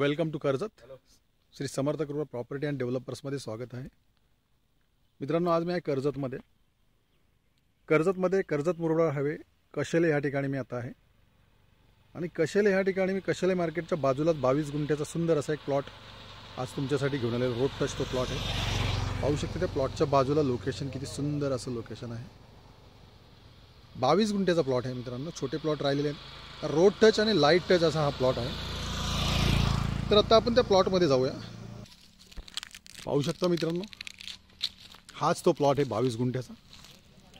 Welcome to Karjat. Shri Samarth Kripa property and डेव्हलपर्समध्ये स्वागत आहे. मित्रांनो, आज मी आहे कर्जतमध्ये. कर्जत मुरबाड हायवे कशेले ह्या ठिकाणी मी आता आहे. आणि कशेले ह्या ठिकाणी मी कशेले मार्केटच्या बाजूलाच 22 गुंठ्याचा सुंदर असा एक प्लॉट आज तुमच्यासाठी घेऊन आलेलो. रोड टच तो प्लॉट आहे. पाहू शकता त्या प्लॉटच्या बाजूला लोकेशन किती सुंदर असं लोकेशन आहे. 22 गुंठ्याचा प्लॉट आहे मित्रांनो. छोटे प्लॉट राहिलेले आहेत. रोड टच आणि लाईट टच असा हा प्लॉट आहे. तर आता आपण त्या प्लॉटमध्ये जाऊया. पाहू शकता मित्रांनो, हाच तो प्लॉट आहे 22 गुंठ्याचा.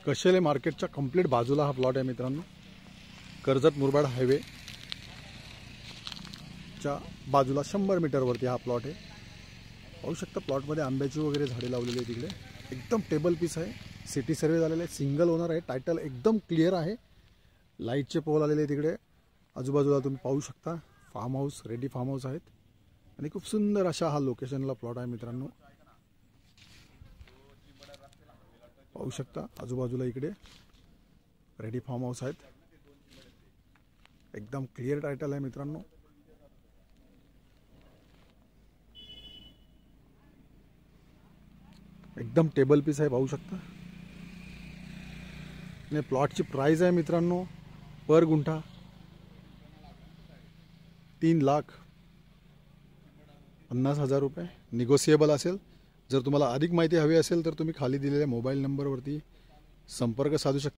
कशेले मार्केटच्या कंप्लीट बाजूला हा प्लॉट आहे मित्रांनो. कर्जत मुरबाड हायवे च्या बाजूला 100 मीटरवरती हा प्लॉट आहे. पाहू शकता प्लॉटमध्ये आंब्याची वगैरे झाडे लावलेली आहे. तिकडे एकदम टेबल पीस आहे. सिटी सर्वे झालेला आहे. सिंगल ओनर आहे. टायटल एकदम क्लिअर आहे. लाईटचे पोल आलेले तिकडे. आजूबाजूला तुम्ही पाहू शकता farm house, ready farm house आहेत. आणि खूप सुंदर अशा हा लोकेशनला प्लॉट आहे मित्रांनो. पाहू शकता आजूबाजूला इकडे रेडी फार्म हाऊस आहेत. एकदम क्लिअर टायटल आहे मित्रांनो. एकदम टेबल पीस आहे. पाहू शकता. आणि प्लॉटची प्राइस आहे मित्रांनो पर गुंठा 3,50,000 रुपये. निगोशिएबल असेल. जर तुम्हाला अधिक माहिती हवी असेल तर तुम्ही खाली दिलेल्या मोबाईल नंबरवरती संपर्क साधू शकता.